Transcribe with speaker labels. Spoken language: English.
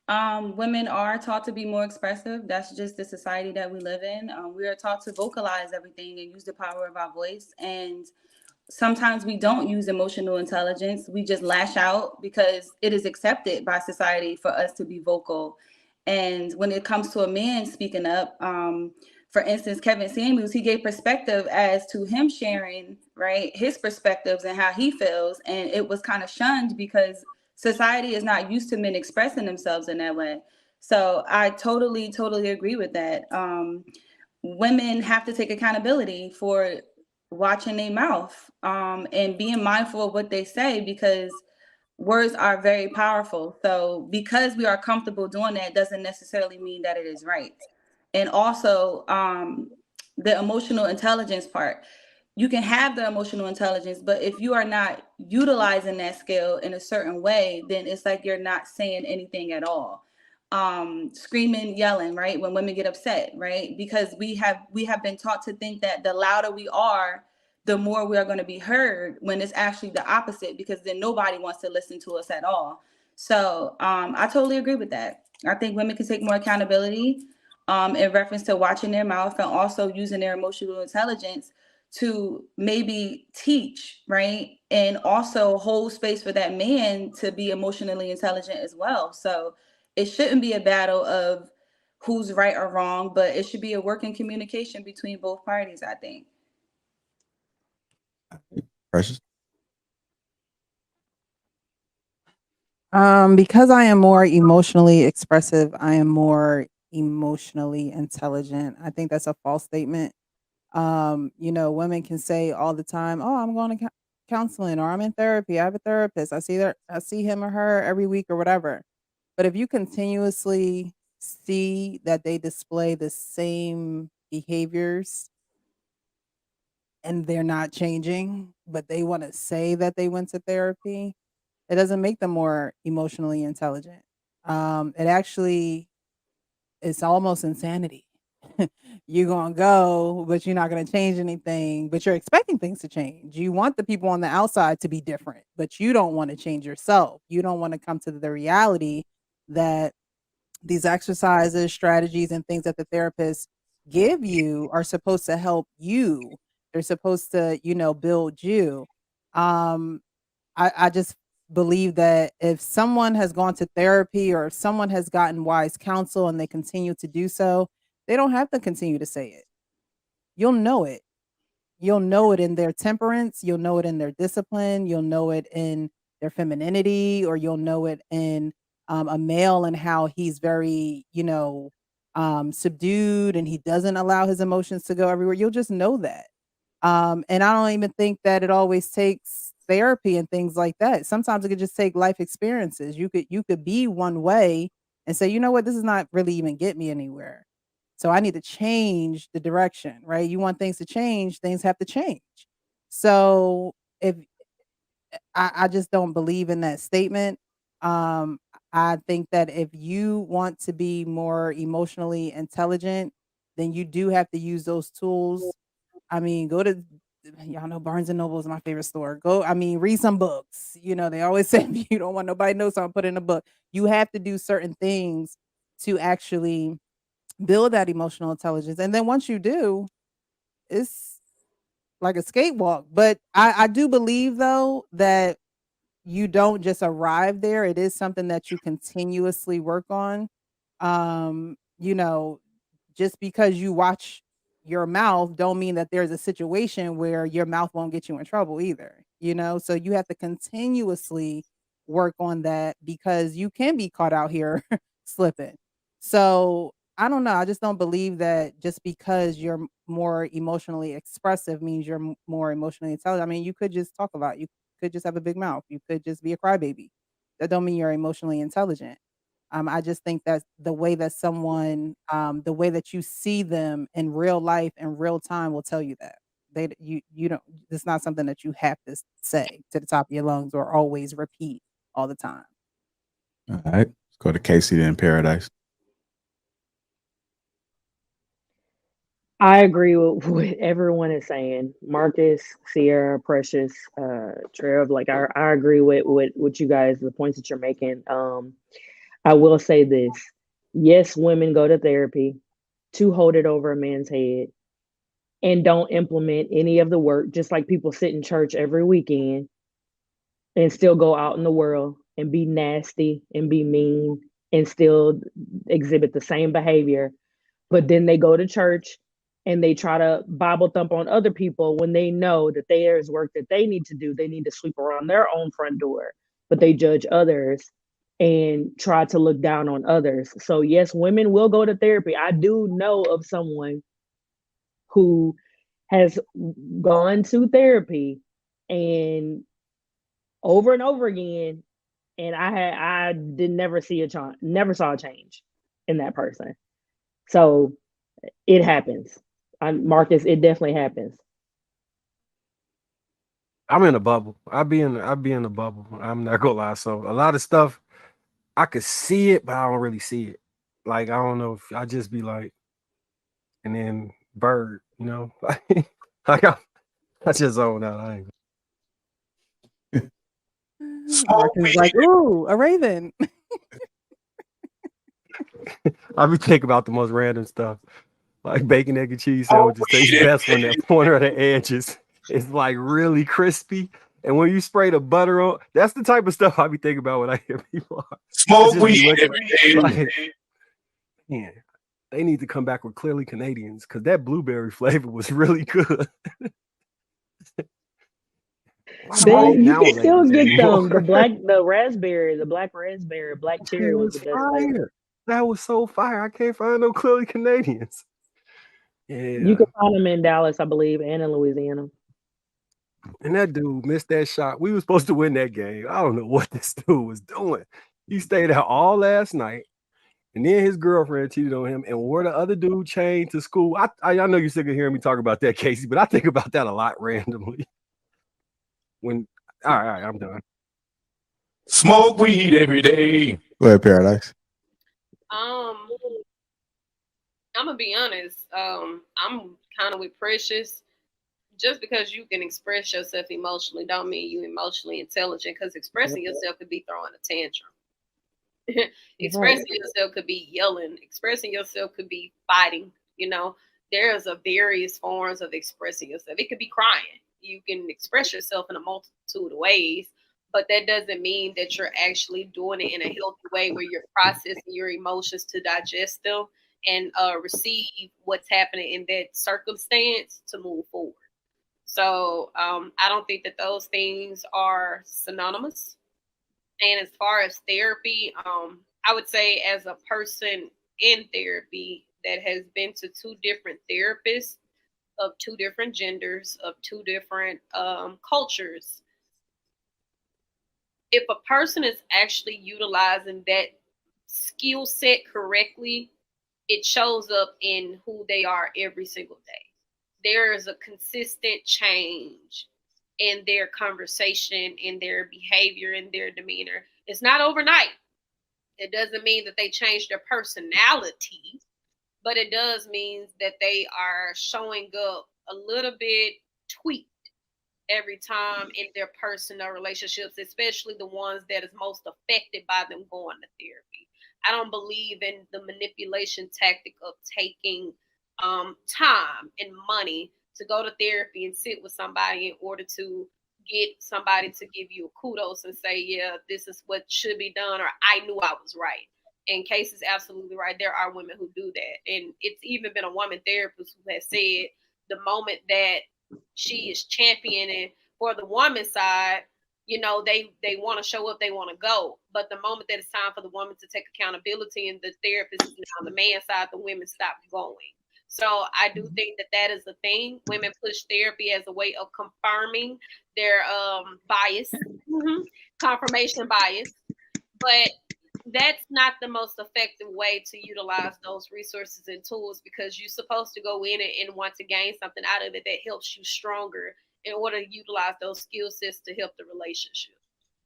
Speaker 1: Women are taught to be more expressive. That's just the society that we live in. We are taught to vocalize everything and use the power of our voice. And sometimes we don't use emotional intelligence. We just lash out because it is accepted by society for us to be vocal. And when it comes to a man speaking up, for instance, Kevin Samuels, he gave perspective as to him sharing, right, his perspectives and how he feels. And it was kind of shunned because society is not used to men expressing themselves in that way. So I totally, totally agree with that. Women have to take accountability for watching their mouth, and being mindful of what they say, because words are very powerful. So because we are comfortable doing that doesn't necessarily mean that it is right. And also, the emotional intelligence part. You can have the emotional intelligence, but if you are not utilizing that skill in a certain way, then it's like you're not saying anything at all. Screaming, yelling, right? When women get upset, right? Because we have been taught to think that the louder we are, the more we are going to be heard, when it's actually the opposite, because then nobody wants to listen to us at all. So I totally agree with that. I think women can take more accountability, in reference to watching their mouth and also using their emotional intelligence to maybe teach, right? And also hold space for that man to be emotionally intelligent as well. So it shouldn't be a battle of who's right or wrong, but it should be a working communication between both parties, I think.
Speaker 2: Precious.
Speaker 3: Because I am more emotionally expressive, I am more emotionally intelligent. I think that's a false statement. Women can say all the time, "Oh, I'm going to counseling or I'm in therapy. I have a therapist. I see him or her every week or whatever." But if you continuously see that they display the same behaviors and they're not changing, but they want to say that they went to therapy, it doesn't make them more emotionally intelligent. It actually is almost insanity. You're gonna go, but you're not gonna change anything, but you're expecting things to change. You want the people on the outside to be different, but you don't want to change yourself. You don't want to come to the reality that these exercises, strategies, and things that the therapists give you are supposed to help you. They're supposed to, build you. Um, I just believe that if someone has gone to therapy or if someone has gotten wise counsel and they continue to do so, they don't have to continue to say it. You'll know it. You'll know it in their temperance, you'll know it in their discipline, you'll know it in their femininity, or you'll know it in a male and how he's very, subdued and he doesn't allow his emotions to go everywhere. You'll just know that. And I don't even think that it always takes therapy and things like that. Sometimes it could just take life experiences. You could be one way and say, you know what, this is not really even get me anywhere. So I need to change the direction, right? You want things to change, things have to change. So if I just don't believe in that statement. Um, I think that if you want to be more emotionally intelligent, then you do have to use those tools. I mean, go to y'all know Barnes and Noble is my favorite store. Read some books. They always say if you don't want nobody to know something, put in a book. You have to do certain things to actually build that emotional intelligence. And then once you do, it's like a skatewalk. But I do believe though that you don't just arrive there. It is something that you continuously work on. Um, you know, just because you watch your mouth don't mean that there's a situation where your mouth won't get you in trouble either. So you have to continuously work on that because you can be caught out here slipping. So I don't know. I just don't believe that just because you're more emotionally expressive means you're more emotionally intelligent. I mean, you could just talk a lot. You could just have a big mouth. You could just be a crybaby. That don't mean you're emotionally intelligent. I just think that the way that you see them in real life in real time will tell you that you don't. It's not something that you have to say to the top of your lungs or always repeat all the time.
Speaker 2: All right. Let's go to Casey then Paradise.
Speaker 4: I agree with what everyone is saying. Marcus, Sierra, Precious, Trev. Like I agree with what you guys, the points that you're making. I will say this. Yes, women go to therapy to hold it over a man's head and don't implement any of the work, just like people sit in church every weekend and still go out in the world and be nasty and be mean and still exhibit the same behavior. But then they go to church and they try to Bible thump on other people when they know that there is work that they need to do. They need to sweep around their own front door, but they judge others and try to look down on others. So yes, women will go to therapy. I do know of someone who has gone to therapy and over and over again, and I did never see never saw a change in that person. So it happens. Marcus, it definitely happens.
Speaker 5: I'm in a bubble. I'd be in a bubble. I'm not gonna lie. So a lot of stuff I could see it, but I don't really see it. Like I don't know if I just be like, and then bird, you know, like I just zone out. I ain't.
Speaker 3: Marcus is like, ooh, a raven.
Speaker 5: I be thinking about the most random stuff, like bacon, egg, and cheese sandwiches taste best when that corner of the edges is like really crispy. And when you spray the butter on, that's the type of stuff I be thinking about when I hear people
Speaker 6: Smoke
Speaker 5: just be
Speaker 6: weed
Speaker 5: looking
Speaker 6: every day.
Speaker 5: like, man, they need to come back with clearly Canadians because that blueberry flavor was really good.
Speaker 4: You can still get
Speaker 5: anymore.
Speaker 4: the black raspberry, black cherry
Speaker 5: It
Speaker 4: was
Speaker 5: was
Speaker 4: the best flavor.
Speaker 5: fire. That was so fire. I can't find no clearly Canadians. Yeah.
Speaker 4: You can find them in Dallas, I believe, and in Louisiana.
Speaker 5: And that dude missed that shot. We were supposed to win that game. I don't know what this dude was doing. He stayed out all last night, and then his girlfriend cheated on him and wore the other dude chained to school. I know you're sick of hearing me talk about that, Casey, but I think about that a lot randomly. All right, I'm done.
Speaker 6: Smoke weed every day.
Speaker 2: Go ahead, Paradise.
Speaker 7: I'm gonna be honest. I'm kind of with Precious. Just because you can express yourself emotionally, don't mean you emotionally intelligent. Because expressing yourself could be throwing a tantrum. Expressing yourself could be yelling. Expressing yourself could be fighting. You know, there's a various forms of expressing yourself. It could be crying. You can express yourself in a multitude of ways, but that doesn't mean that you're actually doing it in a healthy way where you're processing your emotions to digest them and receive what's happening in that circumstance to move forward. So I don't think that those things are synonymous. And as far as therapy, I would say as a person in therapy that has been to two different therapists of two different genders, of two different cultures, if a person is actually utilizing that skill set correctly, it shows up in who they are every single day. There is a consistent change in their conversation, in their behavior, in their demeanor. It's not overnight. It doesn't mean that they change their personality, but it does mean that they are showing up a little bit tweaked every time in their personal relationships, especially the ones that is most affected by them going to therapy. I don't believe in the manipulation tactic of taking time and money to go to therapy and sit with somebody in order to get somebody to give you a kudos and say, yeah, this is what should be done, or I knew I was right. And Case is absolutely right. There are women who do that. And it's even been a woman therapist who has said the moment that she is championing for the woman's side, you know, they want to show up, they want to go. But the moment that it's time for the woman to take accountability and the therapist is now the man's side, the women stop going. So I do think that that is the thing. Women push therapy as a way of confirming their bias, confirmation bias. But that's not the most effective way to utilize those resources and tools, because you're supposed to go in it and want to gain something out of it that helps you stronger in order to utilize those skill sets to help the relationship.